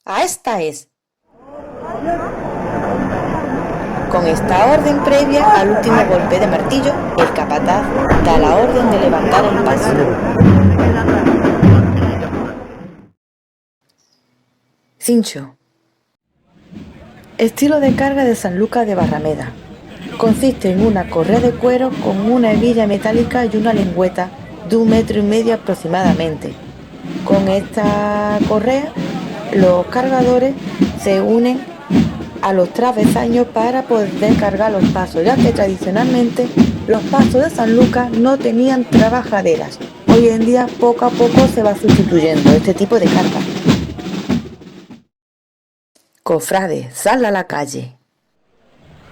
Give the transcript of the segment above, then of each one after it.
A esta es. Con esta orden previa al último golpe de martillo, el capataz da la orden de levantar el paso. Cincho. Estilo de carga de Sanlúcar de Barrameda. Consiste en una correa de cuero con una hebilla metálica y una lengüeta de 1,5 metros aproximadamente. Con esta correa, los cargadores se unen a los travesaños para poder cargar los pasos, ya que tradicionalmente los pasos de Sanlúcar no tenían trabajaderas. Hoy en día poco a poco se va sustituyendo este tipo de carga. Cofrade, sal a la calle.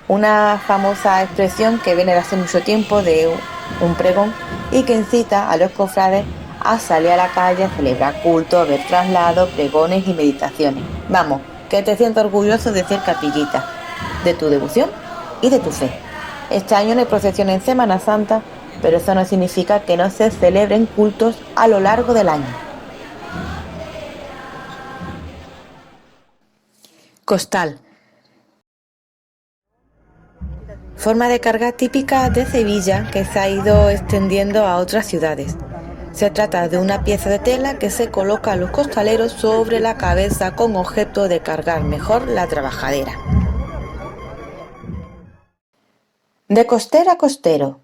Una famosa expresión que viene de hace mucho tiempo de un pregón y que incita a los cofrades a salir a la calle, a celebrar cultos, a ver traslados, pregones y meditaciones. Vamos, que te sientas orgulloso de ser capillita, de tu devoción y de tu fe. Este año no hay procesión en Semana Santa, pero eso no significa que no se celebren cultos a lo largo del año. Costal. Forma de carga típica de Sevilla que se ha ido extendiendo a otras ciudades. Se trata de una pieza de tela que se coloca a los costaleros sobre la cabeza con objeto de cargar mejor la trabajadera. De costero a costero.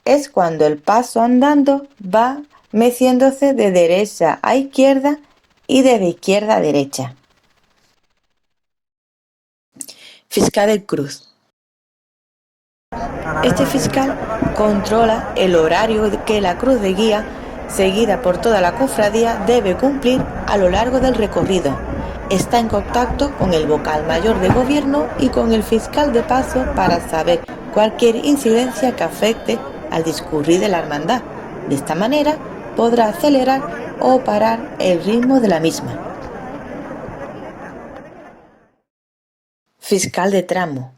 Es cuando el paso andando va meciéndose de derecha a izquierda y de izquierda a derecha. Fiscal del Cruz. Este fiscal controla el horario que la cruz de guía, seguida por toda la cofradía, debe cumplir a lo largo del recorrido. Está en contacto con el vocal mayor de gobierno y con el fiscal de paso para saber cualquier incidencia que afecte al discurrir de la hermandad. De esta manera podrá acelerar o parar el ritmo de la misma. Fiscal de tramo.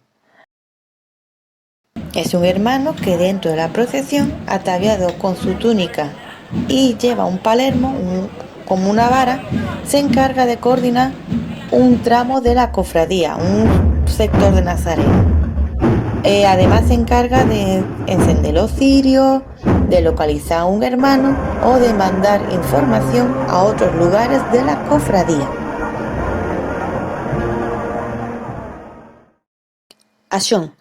Es un hermano que dentro de la procesión, ataviado con su túnica y lleva un palermo, como una vara, se encarga de coordinar un tramo de la cofradía, un sector de Nazareno. Además se encarga de encender los cirios, de localizar a un hermano o de mandar información a otros lugares de la cofradía. Axón.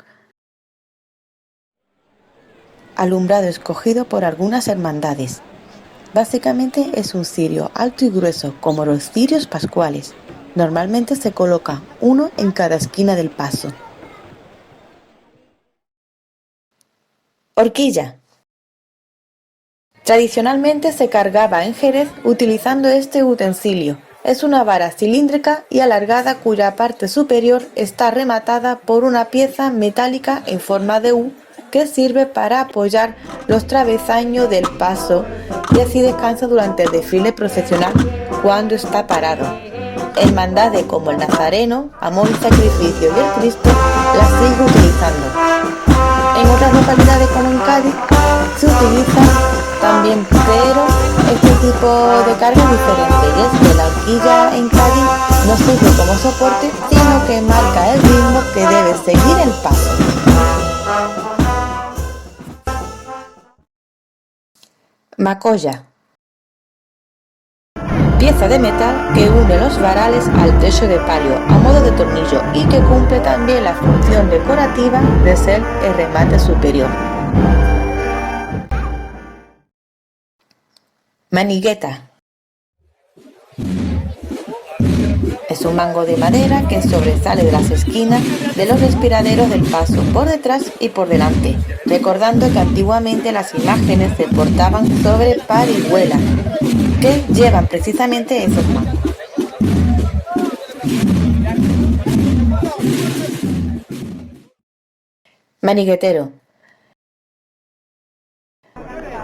Alumbrado escogido por algunas hermandades. Básicamente es un cirio alto y grueso, como los cirios pascuales. Normalmente se coloca uno en cada esquina del paso. Horquilla. Tradicionalmente se cargaba en Jerez utilizando este utensilio. Es una vara cilíndrica y alargada cuya parte superior está rematada por una pieza metálica en forma de U que sirve para apoyar los travesaños del paso y así descansa durante el desfile procesional cuando está parado. Hermandades como el Nazareno, Amor y Sacrificio y el Cristo la sigue utilizando. En otras localidades como en Cádiz se utiliza también, pero este tipo de carga es diferente, y es que la horquilla en Cádiz no sirve como soporte, sino que marca el ritmo que debe seguir el paso. Macolla. Pieza de metal que une los varales al techo de palio a modo de tornillo y que cumple también la función decorativa de ser el remate superior. Manigueta. Es un mango de madera que sobresale de las esquinas de los respiraderos del paso, por detrás y por delante, recordando que antiguamente las imágenes se portaban sobre parihuelas, que llevan precisamente esos mangos. Maniguetero.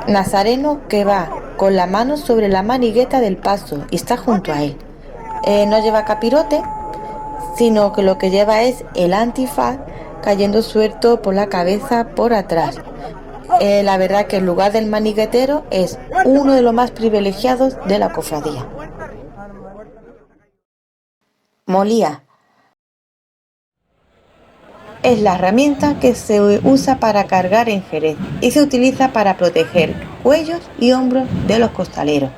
Nazareno que va con la mano sobre la manigueta del paso y está junto a él. No lleva capirote, sino que lo que lleva es el antifaz cayendo suelto por la cabeza por atrás. La verdad que el lugar del maniguetero es uno de los más privilegiados de la cofradía. Molía. Es la herramienta que se usa para cargar en Jerez y se utiliza para proteger cuellos y hombros de los costaleros.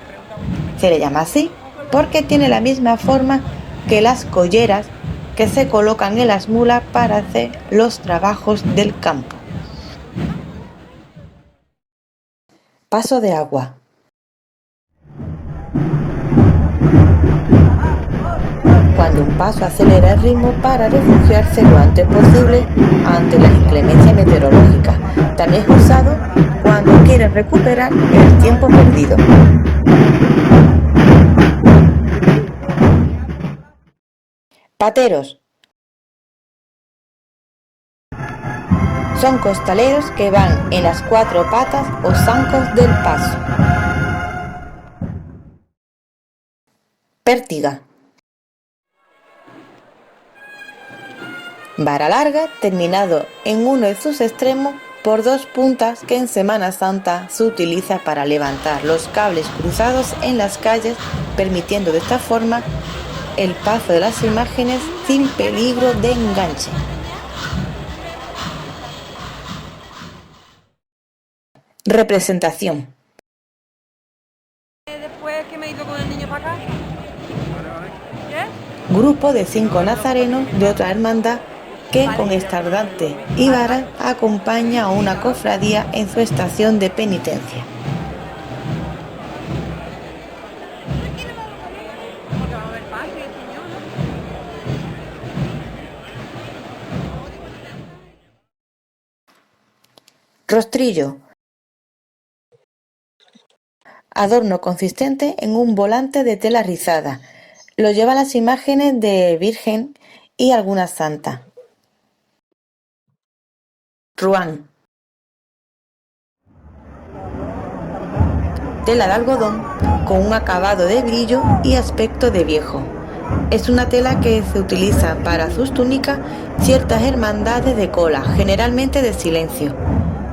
Se le llama así porque tiene la misma forma que las colleras que se colocan en las mulas para hacer los trabajos del campo. Paso de agua. Cuando un paso acelera el ritmo para refugiarse lo antes posible ante la inclemencia meteorológica. También es usado cuando quiere recuperar el tiempo perdido. Pateros. Son costaleros que van en las cuatro patas o zancos del paso. Pértiga. Vara larga terminado en uno de sus extremos por dos puntas que en Semana Santa se utiliza para levantar los cables cruzados en las calles, permitiendo de esta forma el paso de las imágenes sin peligro de enganche. Representación. Después que me he ido con el niño para acá. ¿Qué? Grupo de 5 nazarenos de otra hermandad que con estandarte y varas acompaña a una cofradía en su estación de penitencia. Rostrillo. Adorno consistente en un volante de tela rizada. Lo llevan las imágenes de Virgen y algunas santas. Ruán. Tela de algodón con un acabado de brillo y aspecto de viejo. Es una tela que se utiliza para sus túnicas ciertas hermandades de cola, generalmente de silencio.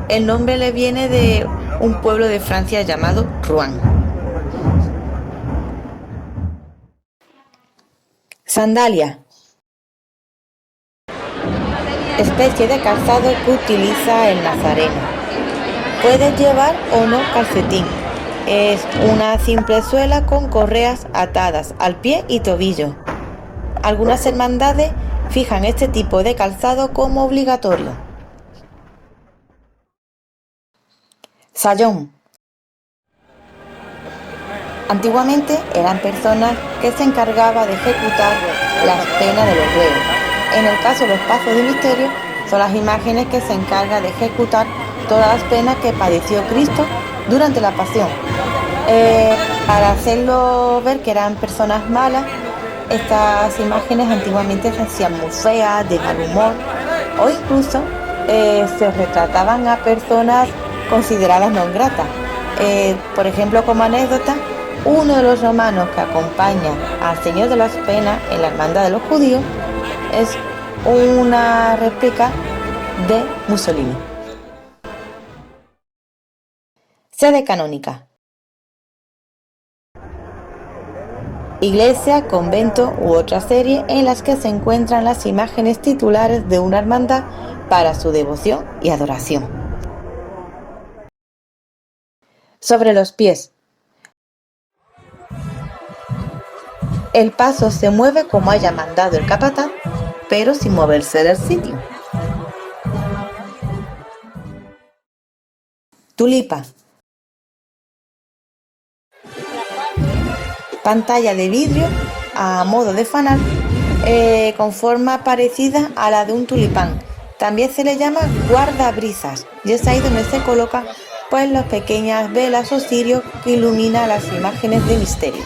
El nombre le viene de un pueblo de Francia llamado Rouen. Sandalia. Especie de calzado que utiliza el nazareno. Puede llevar o no calcetín. Es una simple suela con correas atadas al pie y tobillo. Algunas hermandades fijan este tipo de calzado como obligatorio. Sayón. Antiguamente eran personas que se encargaban de ejecutar las penas de los reos. En el caso de los pasos de misterio, son las imágenes que se encargan de ejecutar todas las penas que padeció Cristo durante la pasión. Para hacerlo ver que eran personas malas, estas imágenes antiguamente se hacían muy feas, de mal humor, o incluso se retrataban a personas consideradas non gratas. Por ejemplo, como anécdota, uno de los romanos que acompaña al Señor de las Penas en la hermandad de los judíos es una réplica de Mussolini. Sede canónica. Iglesia, convento u otra serie en las que se encuentran las imágenes titulares de una hermandad para su devoción y adoración. Sobre los pies. El paso se mueve como haya mandado el capataz, pero sin moverse del sitio. Tulipa. Pantalla de vidrio a modo de fanal con forma parecida a la de un tulipán. También se le llama guardabrisas y es ahí donde se colocan pues las pequeñas velas o cirios que iluminan las imágenes de misterio.